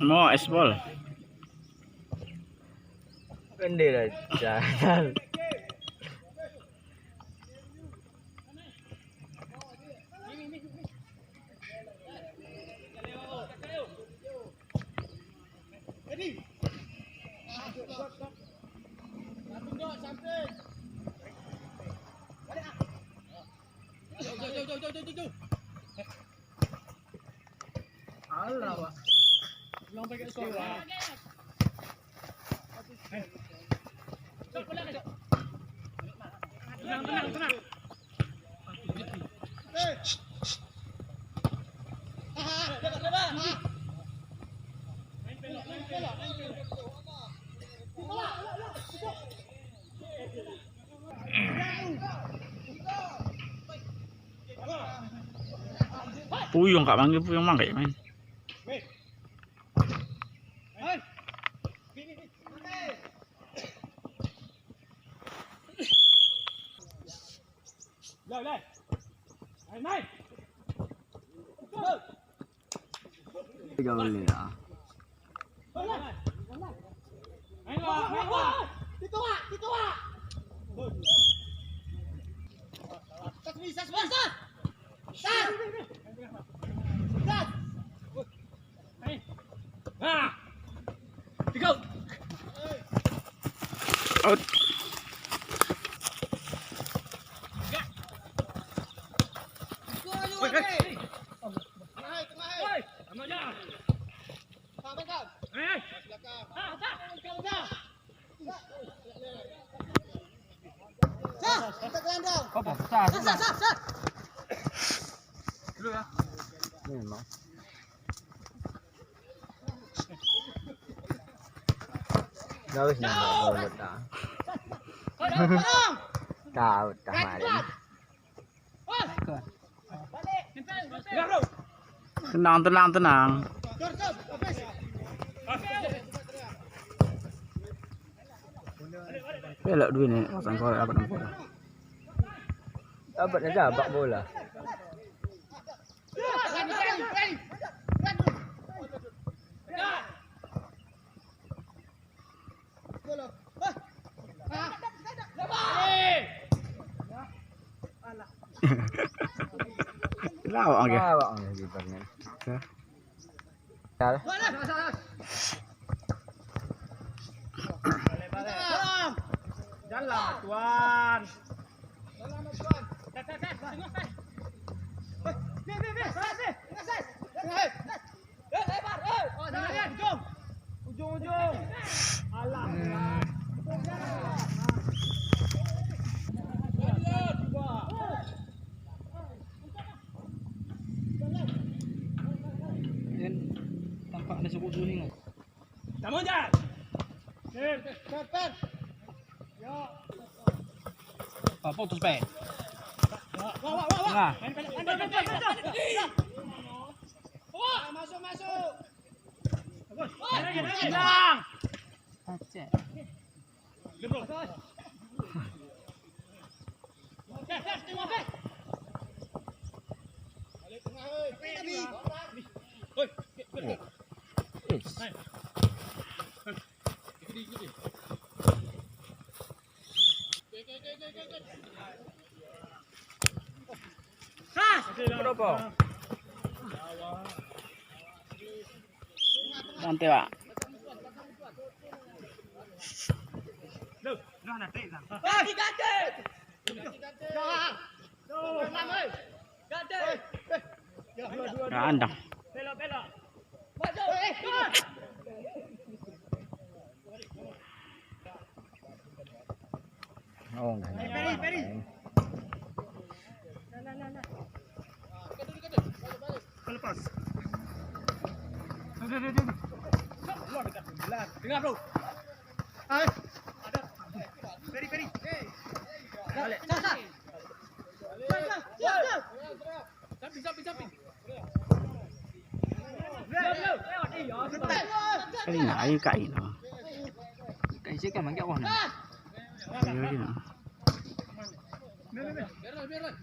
Mau es bol. Bendera jalan. Alah, Pak. Belum pakai sekolah. Tenang. Puyung kak manggil puyung mang kayak main. Jauh ni lah. Out. Memang. Dah wis nampak bola dah. Tahu dah mari. Tenang. Pelak duit ni, pasang korek apa nampak. Dapat dah bak bola. Lawak ke? Lawak ni kipernya. Dah. Jalan, Tuan. Ujung. Alah. Tampak ada sebut dulu ni. Kamu jangan. Per. Yo. Apa putus pe? Wah. Nah. Masuk. Hilang. Aceh. Bro. Kenapa? Santai, Pak. Andang. Belok. Oh, enggak. Peri. Lepas. Dengar, bro. Ada. Peri. Balik. Samping. Kali nak air kain. Kain sikit mangkak wah nak. Ayo dia. Biar.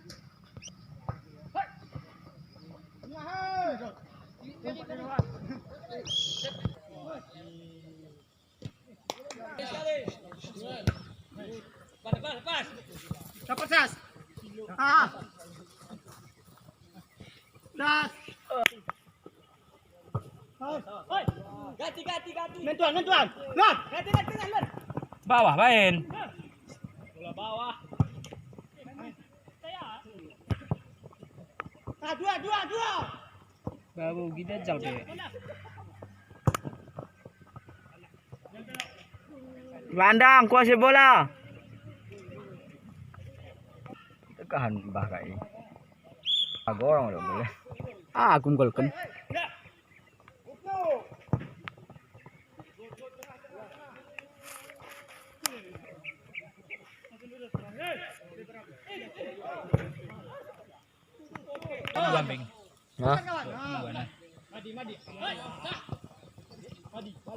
Lepas. Dapat sas. Ah. Das. Oi. Ganti. Nentuan. Nah, ganti. Bawah main. Bola bawah. Ah, dua. Baru kita jal deh. Gelandang kuasai bola. Tekahan bah kai. Agorong udah boleh. Ah, aku golkan. Gambing. Hah? Madi.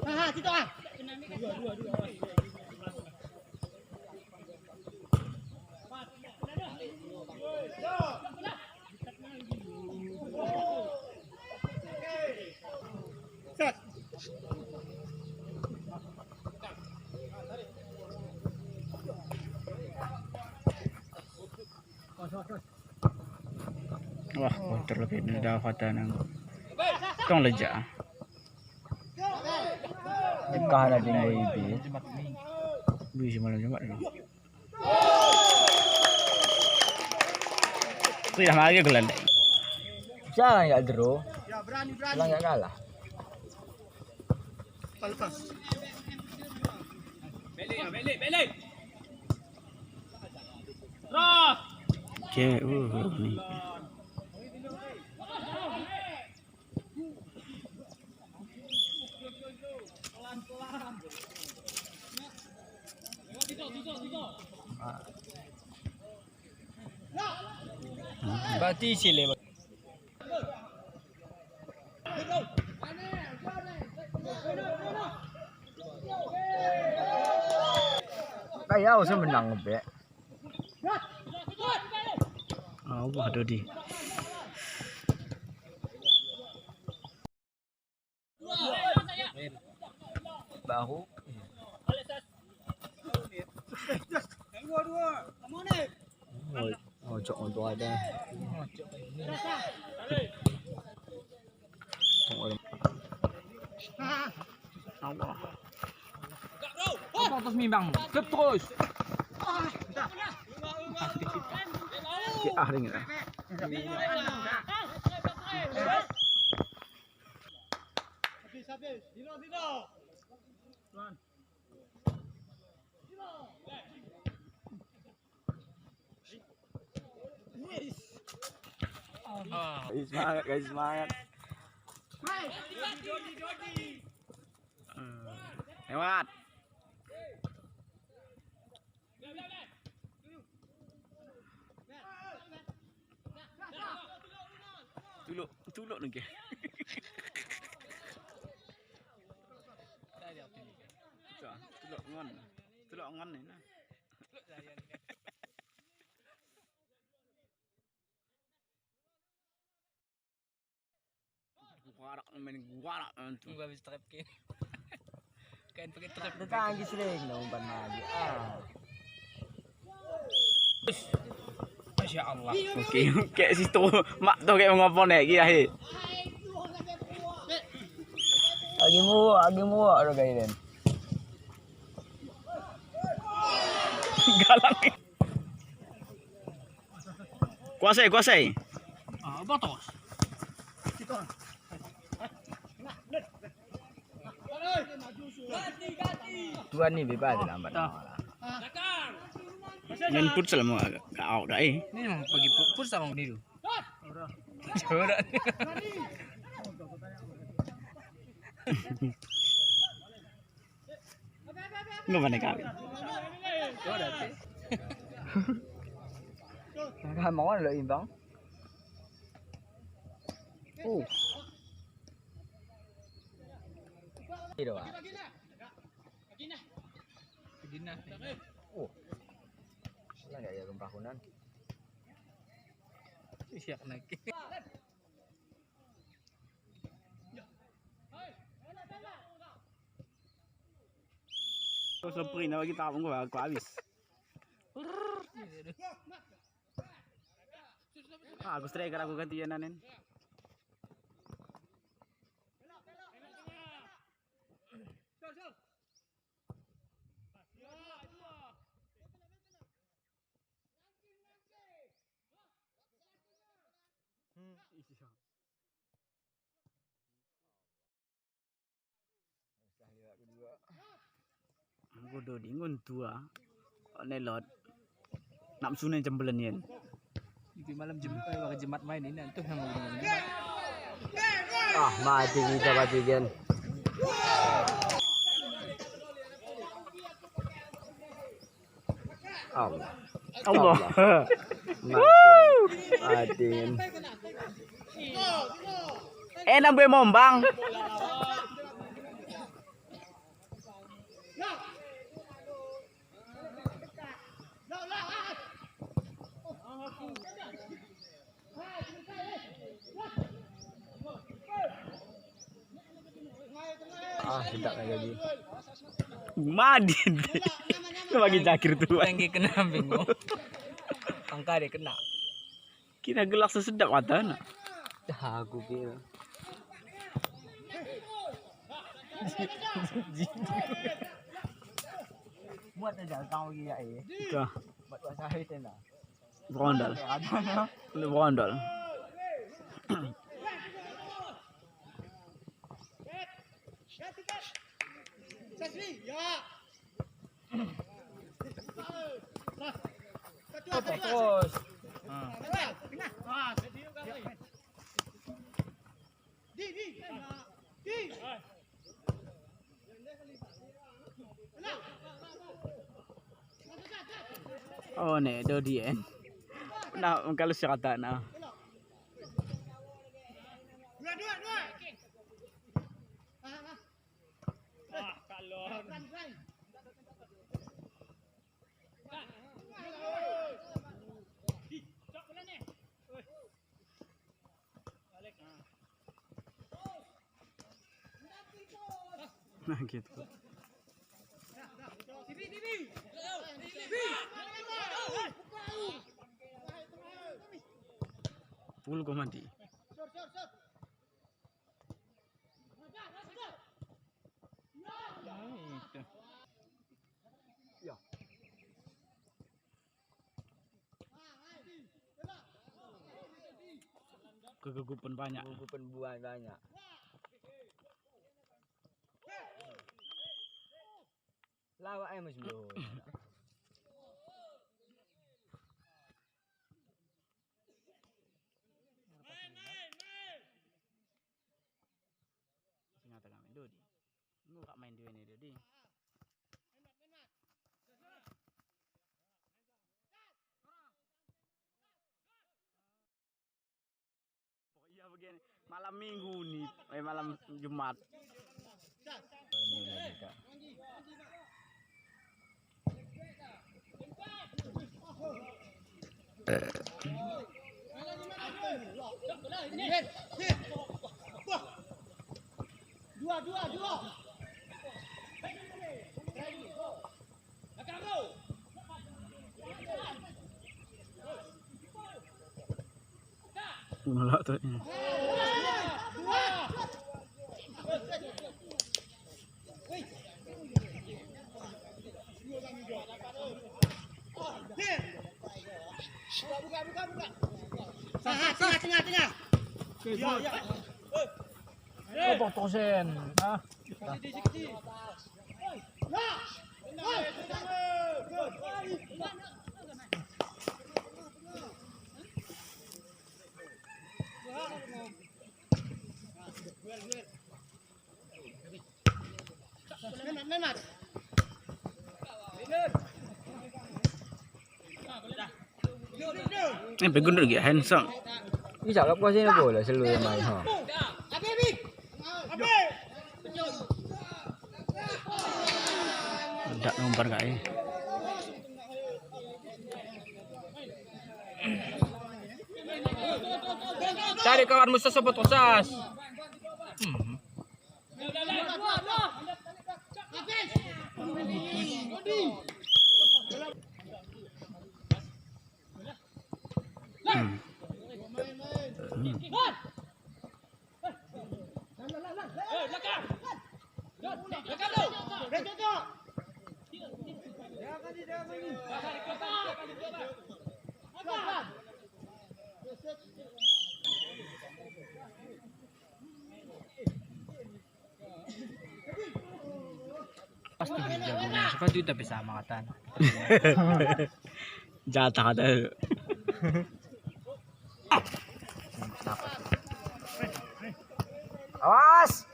Ah, situ ah. Dua. Set. Wah, terlebih dah kata nang. Tong leja. Tekahan ada yang lebih. Bisa malam Jumat ni. Tu dah lagi gelandang. Jangan ya draw. Ya, berani. Lang enggak kalah. Lepas. Belik. Terus. Okey, ni. Berarti sile. Kayak usah menang be. Oh, ada di. Bahu. Dua. Kamu ni. Oh, cok untuk ada. Allah. Apa terus mimbang? Terus. Ki ahring ni. Habis. Dino. Tuan. Guys, semangat. Jodi. Lewat. Tuluk ni ke. Tuluk ngon ni nah. Guarak tu. Tunggu habis trap ke. Kan pakai trap tetanggi sering nak umpan maju. Masya Allah. Okey, kayak situ mak tu kayak mengapa naik ki akhir. Agi muak dah gaya. Galak. Kuasai. Botos. Situ. Tuan ni bebas lambat. Main futsal mau kau dah eh. Ni memang pergi pun sama ni tu. Jorak. Nggak mana kau. Jorak. Kan mau ada imbang. Oh. Ini doa. Begina. Oh. Lah enggak ya gempahunan. Siap naik. Sepri na bagi tapong ko habis. Aku striker aku gantian nanen. Aku do dingun tua. Nelot. Nak sunen jembelan yen. Di malam Jumat main ini tuh yang ngomong Jumat. Ah, mati kita batikan. Allah. Allah. Matiin. Nang be mombang. Ah, tidak lagi. Madin. Bagi Zakir tuh. Tangki kena bingung. Angka dia kena. Kira gelak sesedap matana. Dah aku kira. Buat aja kau gila eh. Tuh, Buat bahasa itu nah. berondal. Ada Berondal. terus. Oh ne, do dien. Nah, kalau sekata na. Nah gitu. Pul ko mati. Kegugupan banyak. Kegugupan buah banyak. Lawak aja mas bro. Singata kami Dodi. Lu gak main dua ini Dodi. Iya begini. Malam Minggu nih, malam Jumat. Dua. Malah tuh. Buka. Tengah. Ya. Potosen. Ah. Memat. Begun lagi handsome. Bisa kap kau sini boleh seluruh main ha. Tidak nomor kaya. Cari kawan musuh sebut osas. Hmm. Pasti jagonya. Seperti itu bisa makan. Jata ka dahil. Awas!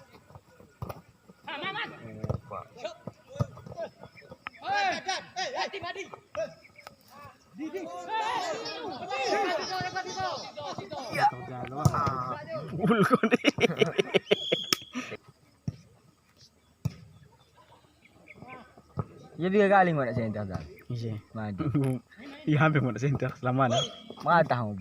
Ul ko ni. Jadi galing mo na sa internet. Isi. Madi. Ihampi mo na sa inter. Selama na. Mga taong